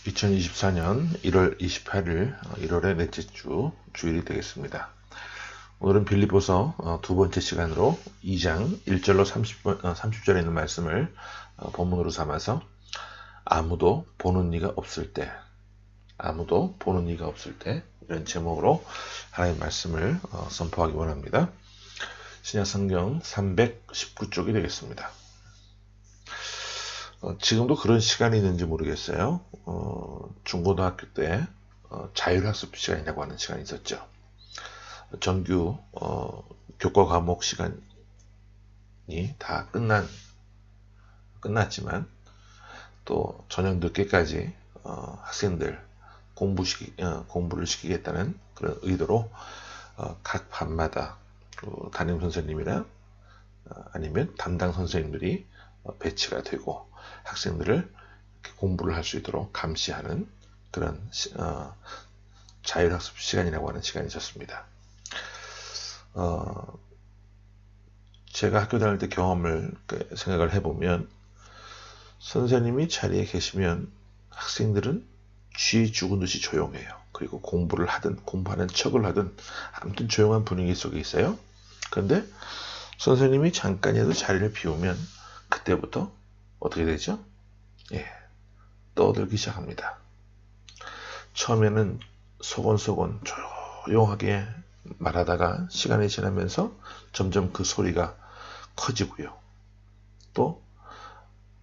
2024년 1월 28일 1월의 넷째 주 주일이 되겠습니다. 오늘은 빌립보서 두 번째 시간으로 2장 1절로 30절에 있는 말씀을 본문으로 삼아서 아무도 보는 이가 없을 때 이런 제목으로 하나님의 말씀을 선포하기 원합니다. 신약성경 319쪽이 되겠습니다. 지금도 그런 시간이 있는지 모르겠어요. 중고등학교 때 자율학습 시간이라고 하는 시간이 있었죠. 정규 교과 과목 시간이 다 끝났지만 또 저녁 늦게까지 학생들 공부를 시키겠다는 그런 의도로 각 반마다 담임 선생님이나 아니면 담당 선생님들이 배치가 되고 학생들을 공부를 할 수 있도록 감시하는 그런 자율학습 시간이라고 하는 시간이 있었습니다. 제가 학교 다닐 때 경험을 생각을 해보면 선생님이 자리에 계시면 학생들은 쥐 죽은 듯이 조용해요. 그리고 공부하는 척을 하든 아무튼 조용한 분위기 속에 있어요. 그런데 선생님이 잠깐이라도 자리를 비우면 그때부터 어떻게 되죠? 떠들기 시작합니다. 처음에는 소곤소곤 조용하게 말하다가 시간이 지나면서 점점 그 소리가 커지고요. 또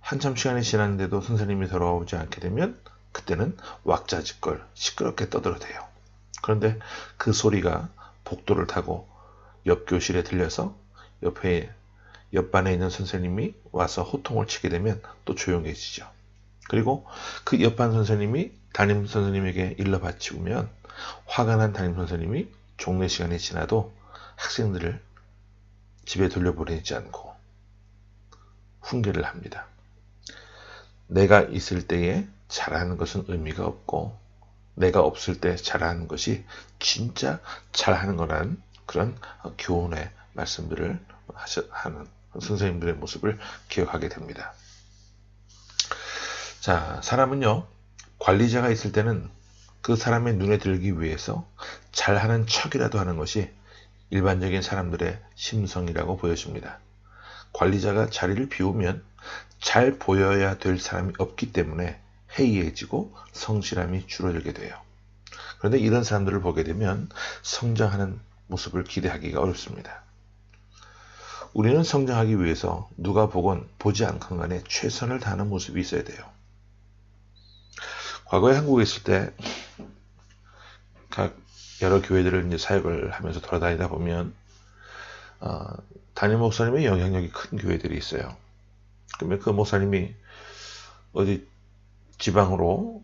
한참 시간이 지났는데도 선생님이 돌아오지 않게 되면 그때는 왁자지껄 시끄럽게 떠들어대요. 그런데 그 소리가 복도를 타고 옆 교실에 들려서 옆반에 있는 선생님이 와서 호통을 치게 되면 또 조용해지죠. 그리고 그 옆반 선생님이 담임 선생님에게 일러 바치우면 화가 난 담임 선생님이 종례 시간이 지나도 학생들을 집에 돌려보내지 않고 훈계를 합니다. 내가 있을 때에 잘하는 것은 의미가 없고 내가 없을 때 잘하는 것이 진짜 잘하는 거라는 그런 교훈의 말씀들을 하는 선생님들의 모습을 기억하게 됩니다. 자, 사람은요, 관리자가 있을 때는 그 사람의 눈에 들기 위해서 잘하는 척이라도 하는 것이 일반적인 사람들의 심성이라고 보여집니다. 관리자가 자리를 비우면 잘 보여야 될 사람이 없기 때문에 해이해지고 성실함이 줄어들게 돼요. 그런데 이런 사람들을 보게 되면 성장하는 모습을 기대하기가 어렵습니다. 우리는 성장하기 위해서 누가 보건 보지 않건 간에 최선을 다하는 모습이 있어야 돼요. 과거에 한국에 있을 때 각 여러 교회들을 이제 사역을 하면서 돌아다니다 보면 담임 목사님의 영향력이 큰 교회들이 있어요. 그러면 그 목사님이 어디 지방으로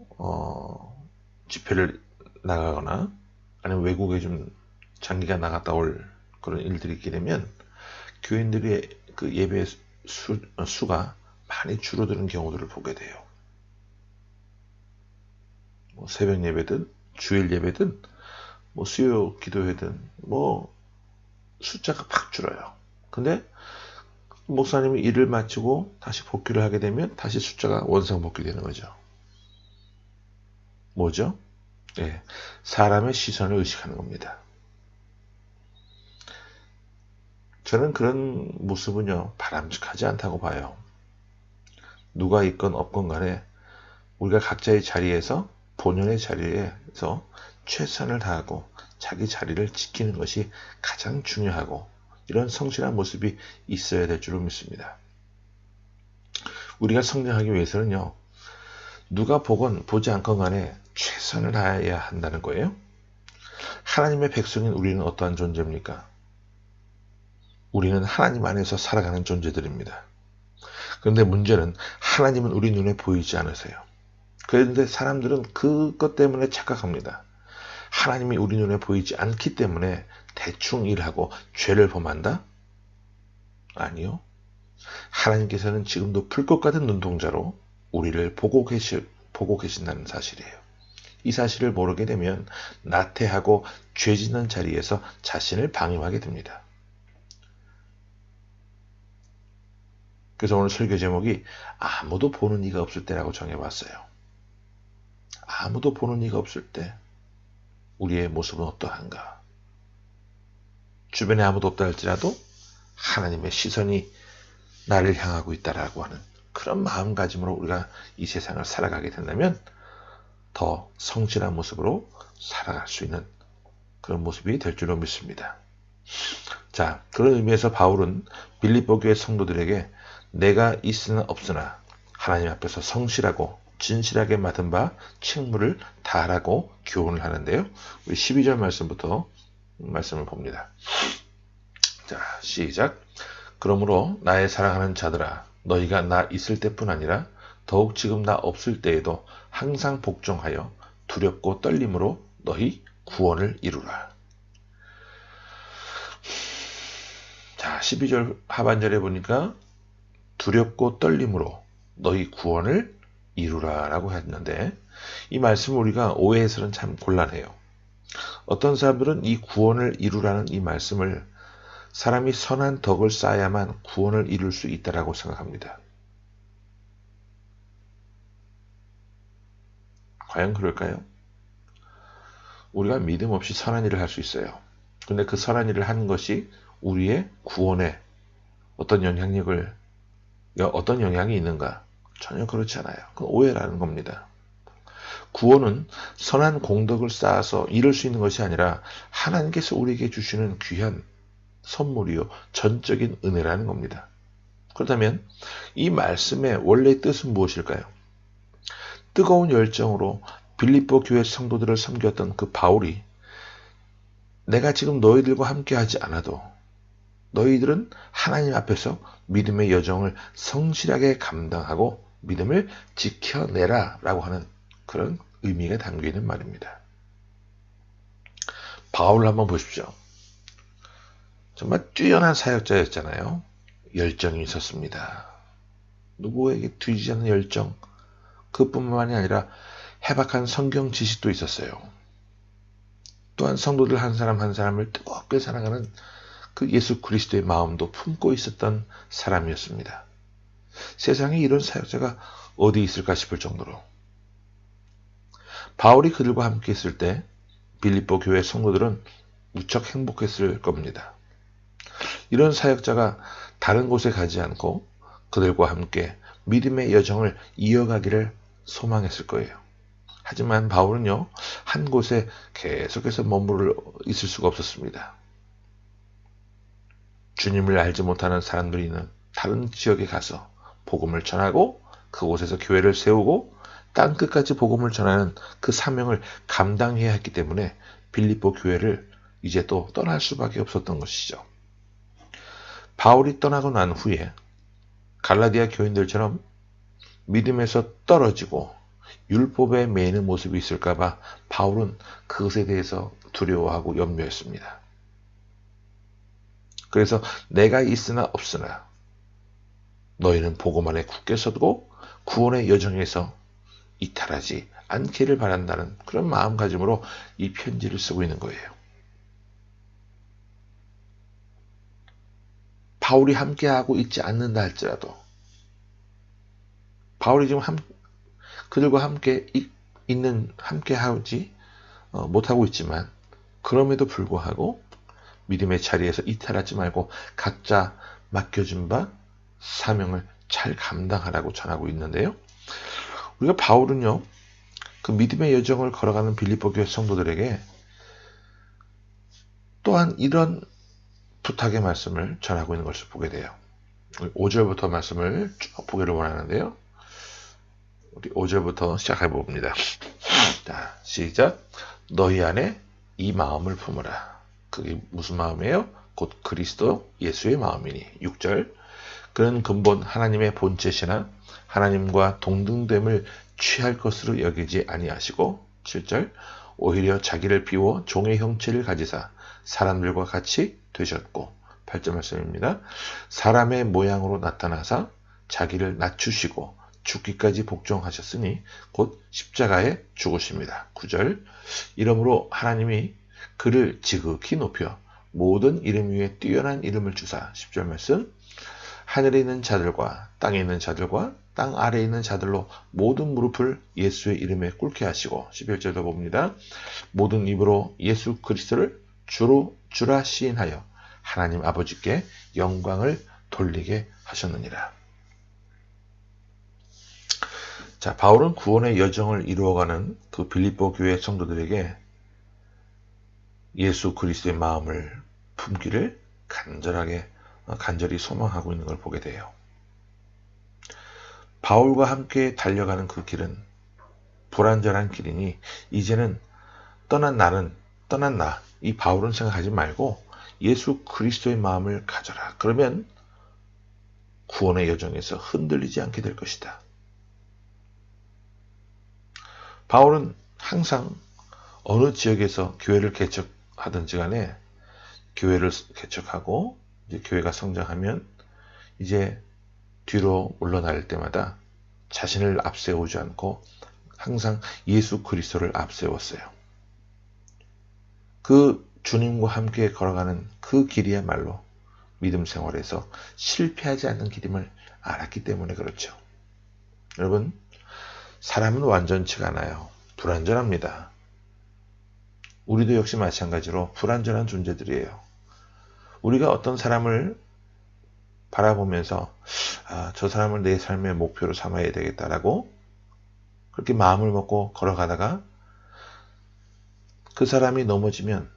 집회를 나가거나 아니면 외국에 좀 장기간 나갔다 올 그런 일들이 있게 되면 교인들의 그 예배 수가 많이 줄어드는 경우들을 보게 돼요. 뭐 새벽 예배든 주일 예배든 뭐 수요 기도회든 뭐 숫자가 팍 줄어요. 근데 목사님이 일을 마치고 다시 복귀를 하게 되면 다시 숫자가 원상복귀되는 거죠. 뭐죠? 사람의 시선을 의식하는 겁니다. 저는 그런 모습은요, 바람직하지 않다고 봐요. 누가 있건 없건 간에 우리가 각자의 자리에서 본연의 자리에서 최선을 다하고 자기 자리를 지키는 것이 가장 중요하고 이런 성실한 모습이 있어야 될 줄로 믿습니다. 우리가 성장하기 위해서는요, 누가 보건 보지 않건 간에 최선을 다해야 한다는 거예요. 하나님의 백성인 우리는 어떠한 존재입니까? 우리는 하나님 안에서 살아가는 존재들입니다. 그런데 문제는 하나님은 우리 눈에 보이지 않으세요. 그런데 사람들은 그것 때문에 착각합니다. 하나님이 우리 눈에 보이지 않기 때문에 대충 일하고 죄를 범한다? 아니요. 하나님께서는 지금도 불꽃 같은 눈동자로 우리를 보고 계신다는 사실이에요. 이 사실을 모르게 되면 나태하고 죄 짓는 자리에서 자신을 방임하게 됩니다. 그래서 오늘 설교 제목이 아무도 보는 이가 없을 때라고 정해봤어요. 아무도 보는 이가 없을 때 우리의 모습은 어떠한가? 주변에 아무도 없다 할지라도 하나님의 시선이 나를 향하고 있다라고 하는 그런 마음가짐으로 우리가 이 세상을 살아가게 된다면 더 성실한 모습으로 살아갈 수 있는 그런 모습이 될 줄로 믿습니다. 자, 그런 의미에서 바울은 빌립보 교회 성도들에게 내가 있으나 없으나 하나님 앞에서 성실하고 진실하게 맡은 바 책무를 다하라고 교훈을 하는데요. 우리 12절 말씀부터 말씀을 봅니다. 자, 시작. 그러므로 나의 사랑하는 자들아, 너희가 나 있을 때뿐 아니라 더욱 지금 나 없을 때에도 항상 복종하여 두렵고 떨림으로 너희 구원을 이루라. 자, 12절 하반절에 보니까 두렵고 떨림으로 너희 구원을 이루라 라고 했는데, 이 말씀을 우리가 오해해서는 참 곤란해요. 어떤 사람들은 이 구원을 이루라는 이 말씀을 사람이 선한 덕을 쌓아야만 구원을 이룰 수 있다라고 생각합니다. 과연 그럴까요? 우리가 믿음 없이 선한 일을 할 수 있어요. 근데 그 선한 일을 하는 것이 우리의 구원에 어떤 영향이 있는가? 전혀 그렇지 않아요. 그건 오해라는 겁니다. 구원은 선한 공덕을 쌓아서 이룰 수 있는 것이 아니라 하나님께서 우리에게 주시는 귀한 선물이요, 전적인 은혜라는 겁니다. 그렇다면 이 말씀의 원래 뜻은 무엇일까요? 뜨거운 열정으로 빌립보 교회 성도들을 섬겼던 그 바울이 내가 지금 너희들과 함께 하지 않아도 너희들은 하나님 앞에서 믿음의 여정을 성실하게 감당하고 믿음을 지켜내라 라고 하는 그런 의미가 담겨 있는 말입니다. 바울을 한번 보십시오. 정말 뛰어난 사역자였잖아요. 열정이 있었습니다. 누구에게 뒤지지 않는 열정, 그뿐만이 아니라 해박한 성경 지식도 있었어요. 또한 성도들 한 사람 한 사람을 뜨겁게 사랑하는 그 예수 그리스도의 마음도 품고 있었던 사람이었습니다. 세상에 이런 사역자가 어디 있을까 싶을 정도로. 바울이 그들과 함께 있을 때 빌립보 교회 성도들은 무척 행복했을 겁니다. 이런 사역자가 다른 곳에 가지 않고 그들과 함께 믿음의 여정을 이어가기를 소망했을 거예요. 하지만 바울은요, 한 곳에 계속해서 머무르 있을 수가 없었습니다. 주님을 알지 못하는 사람들이 있는 다른 지역에 가서 복음을 전하고 그곳에서 교회를 세우고 땅끝까지 복음을 전하는 그 사명을 감당해야 했기 때문에 빌립보 교회를 이제 또 떠날 수밖에 없었던 것이죠. 바울이 떠나고 난 후에 갈라디아 교인들처럼 믿음에서 떨어지고 율법에 매이는 모습이 있을까봐 바울은 그것에 대해서 두려워하고 염려했습니다. 그래서 내가 있으나 없으나 너희는 복음 안에 굳게 서고 구원의 여정에서 이탈하지 않기를 바란다는 그런 마음가짐으로 이 편지를 쓰고 있는 거예요. 바울이 함께하고 있지 않는다 할지라도 바울이 지금 그들과 함께 함께하지 못하고 있지만 그럼에도 불구하고 믿음의 자리에서 이탈하지 말고 각자 맡겨준 바 사명을 잘 감당하라고 전하고 있는데요. 우리가 바울은요, 그 믿음의 여정을 걸어가는 빌립보 교회 성도들에게 또한 이런 부탁의 말씀을 전하고 있는 것을 보게 돼요. 5절부터 말씀을 쭉 보기를 원하는데요. 우리 5절부터 시작해 봅니다. 자, 시작. 너희 안에 이 마음을 품으라. 그게 무슨 마음이에요? 곧 그리스도 예수의 마음이니. 6절. 그는 근본 하나님의 본체시나 하나님과 동등됨을 취할 것으로 여기지 아니하시고. 7절. 오히려 자기를 비워 종의 형체를 가지사 사람들과 같이 되셨고. 8절 말씀입니다. 사람의 모양으로 나타나사 자기를 낮추시고 죽기까지 복종하셨으니 곧 십자가에 죽으십니다. 9절. 이러므로 하나님이 그를 지극히 높여 모든 이름 위에 뛰어난 이름을 주사. 10절 말씀. 하늘에 있는 자들과 땅에 있는 자들과 땅 아래에 있는 자들로 모든 무릎을 예수의 이름에 꿇게 하시고 11절도 봅니다. 모든 입으로 예수 그리스도를 주라 시인하여 하나님 아버지께 영광을 돌리게 하셨느니라. 자, 바울은 구원의 여정을 이루어가는 그 빌립보 교회 성도들에게 예수 그리스도의 마음을 품기를 간절히 소망하고 있는 걸 보게 돼요. 바울과 함께 달려가는 그 길은 불완전한 길이니 이제는 떠난 나, 이 바울은 생각하지 말고 예수 그리스도의 마음을 가져라. 그러면 구원의 여정에서 흔들리지 않게 될 것이다. 바울은 항상 어느 지역에서 교회를 개척하든지 간에 교회를 개척하고 이제 교회가 성장하면 이제 뒤로 물러날 때마다 자신을 앞세우지 않고 항상 예수 그리스도를 앞세웠어요. 그 주님과 함께 걸어가는 그 길이야말로 믿음 생활에서 실패하지 않는 길임을 알았기 때문에 그렇죠. 여러분, 사람은 완전치가 않아요. 불완전합니다. 우리도 역시 마찬가지로 불완전한 존재들이에요. 우리가 어떤 사람을 바라보면서 저 사람을 내 삶의 목표로 삼아야 되겠다라고 그렇게 마음을 먹고 걸어가다가 그 사람이 넘어지면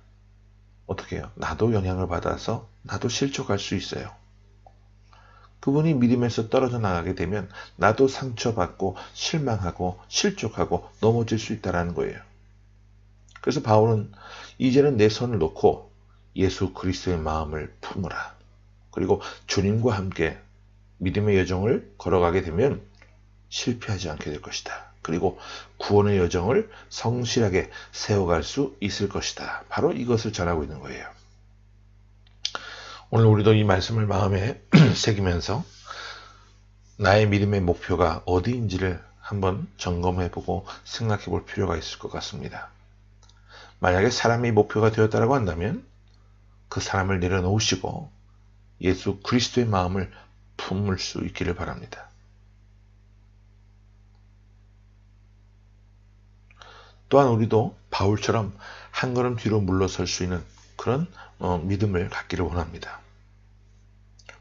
어떻게 해요? 나도 영향을 받아서 나도 실족할 수 있어요. 그분이 믿음에서 떨어져 나가게 되면 나도 상처받고 실망하고 실족하고 넘어질 수 있다는 거예요. 그래서 바울은 이제는 내 손을 놓고 예수 그리스도의 마음을 품으라. 그리고 주님과 함께 믿음의 여정을 걸어가게 되면 실패하지 않게 될 것이다. 그리고 구원의 여정을 성실하게 세워갈 수 있을 것이다. 바로 이것을 전하고 있는 거예요. 오늘 우리도 이 말씀을 마음에 새기면서 나의 믿음의 목표가 어디인지를 한번 점검해보고 생각해볼 필요가 있을 것 같습니다. 만약에 사람이 목표가 되었다고 한다면 그 사람을 내려놓으시고 예수 그리스도의 마음을 품을 수 있기를 바랍니다. 또한 우리도 바울처럼 한 걸음 뒤로 물러설 수 있는 그런 믿음을 갖기를 원합니다.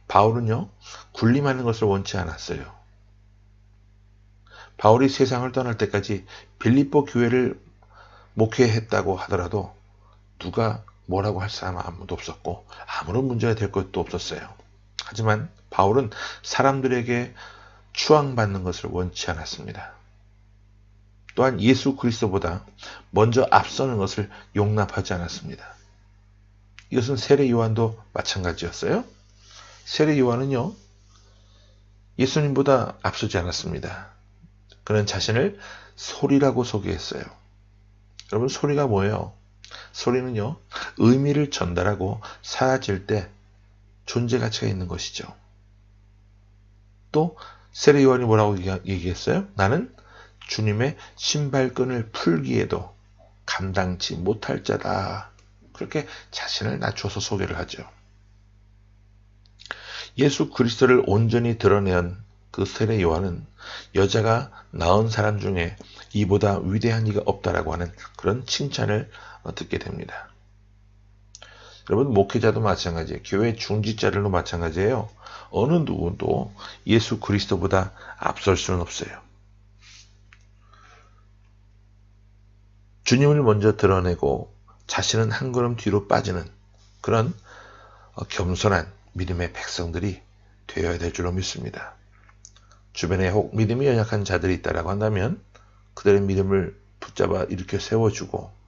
바울은요, 군림하는 것을 원치 않았어요. 바울이 세상을 떠날 때까지 빌립보 교회를 목회했다고 하더라도 누가 뭐라고 할 사람 아무도 없었고 아무런 문제가 될 것도 없었어요. 하지만 바울은 사람들에게 추앙받는 것을 원치 않았습니다. 또한 예수 그리스도보다 먼저 앞서는 것을 용납하지 않았습니다. 이것은 세례 요한도 마찬가지였어요. 세례 요한은요, 예수님보다 앞서지 않았습니다. 그는 자신을 소리라고 소개했어요. 여러분, 소리가 뭐예요? 소리는요, 의미를 전달하고 사라질 때 존재 가치가 있는 것이죠. 또 세례 요한이 뭐라고 얘기했어요? 나는 주님의 신발끈을 풀기에도 감당치 못할 자다. 그렇게 자신을 낮춰서 소개를 하죠. 예수 그리스도를 온전히 드러낸 그 세례 요한은 여자가 낳은 사람 중에 이보다 위대한 이가 없다라고 하는 그런 칭찬을 듣게 됩니다. 여러분, 목회자도 마찬가지예요. 교회 중직자들도 마찬가지예요. 어느 누구도 예수 그리스도보다 앞설 수는 없어요. 주님을 먼저 드러내고 자신은 한 걸음 뒤로 빠지는 그런 겸손한 믿음의 백성들이 되어야 될 줄로 믿습니다. 주변에 혹 믿음이 연약한 자들이 있다고 한다면 그들의 믿음을 붙잡아 일으켜 세워주고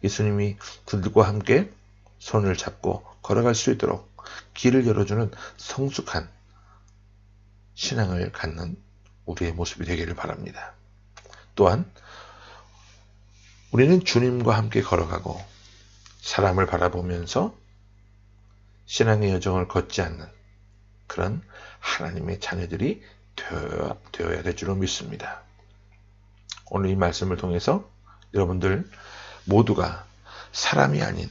예수님이 그들과 함께 손을 잡고 걸어갈 수 있도록 길을 열어주는 성숙한 신앙을 갖는 우리의 모습이 되기를 바랍니다. 또한 우리는 주님과 함께 걸어가고 사람을 바라보면서 신앙의 여정을 걷지 않는 그런 하나님의 자녀들이 되어야 될 줄로 믿습니다. 오늘 이 말씀을 통해서 여러분들 모두가 사람이 아닌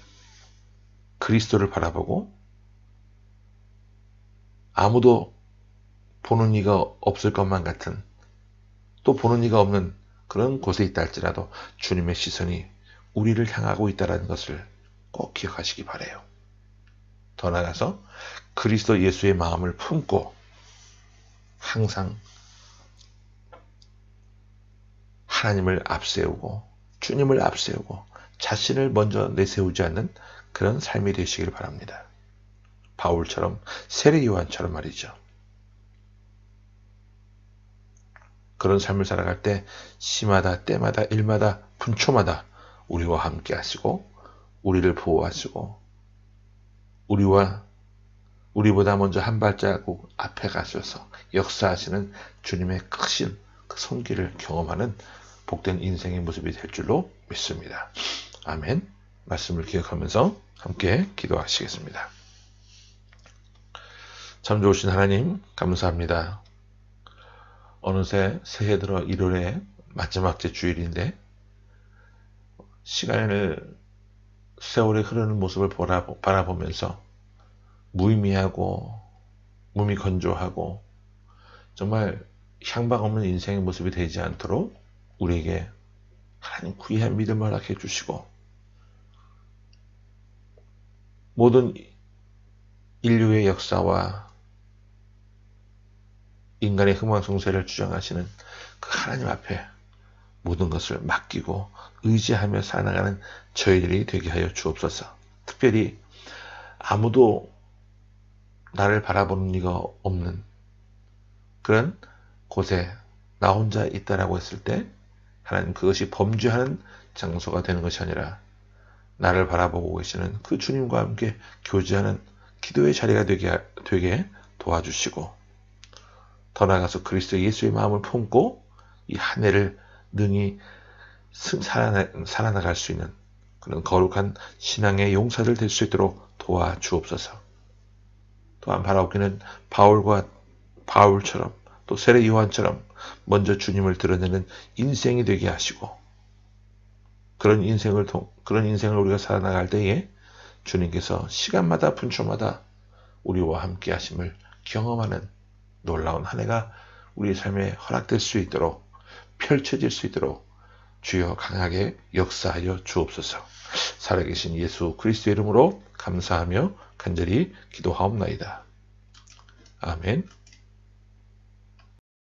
그리스도를 바라보고 아무도 보는 이가 없을 것만 같은, 또 보는 이가 없는 그런 곳에 있다 할지라도 주님의 시선이 우리를 향하고 있다는 것을 꼭 기억하시기 바라요. 더 나아가서 그리스도 예수의 마음을 품고 항상 하나님을 앞세우고 주님을 앞세우고 자신을 먼저 내세우지 않는 그런 삶이 되시길 바랍니다. 바울처럼, 세례 요한처럼 말이죠. 그런 삶을 살아갈 때 시마다 때마다 일마다 분초마다 우리와 함께 하시고 우리를 보호하시고 우리보다 먼저 한 발자국 앞에 가셔서 역사하시는 주님의 크신 그 손길을 경험하는 복된 인생의 모습이 될 줄로 믿습니다. 아멘. 말씀을 기억하면서 함께 기도하시겠습니다. 참 좋으신 하나님 감사합니다. 어느새 새해 들어 1월의 마지막째 주일인데 세월이 흐르는 모습을 바라보면서 무의미하고 몸이 건조하고 정말 향방 없는 인생의 모습이 되지 않도록 우리에게 하나님 귀한 믿음을 허락해 주시고 모든 인류의 역사와 인간의 흥망성쇠를 주장하시는 그 하나님 앞에 모든 것을 맡기고 의지하며 살아가는 저희들이 되게 하여 주옵소서. 특별히 아무도 나를 바라보는 이가 없는 그런 곳에 나 혼자 있다라고 했을 때 하나님 그것이 범죄하는 장소가 되는 것이 아니라 나를 바라보고 계시는 그 주님과 함께 교제하는 기도의 자리가 되게 도와주시고 더 나아가서 그리스도 예수의 마음을 품고 이 한 해를 능히 살아나갈 수 있는 그런 거룩한 신앙의 용사들 될 수 있도록 도와주옵소서. 또한 바라옵기는 바울처럼 또 세례 요한처럼 먼저 주님을 드러내는 인생이 되게 하시고 그런 인생을 우리가 살아나갈 때에 주님께서 시간마다 분초마다 우리와 함께 하심을 경험하는 놀라운 한 해가 우리 삶에 허락될 수 있도록 펼쳐질 수 있도록 주여 강하게 역사하여 주옵소서. 살아계신 예수 그리스도의 이름으로 감사하며 간절히 기도하옵나이다. 아멘.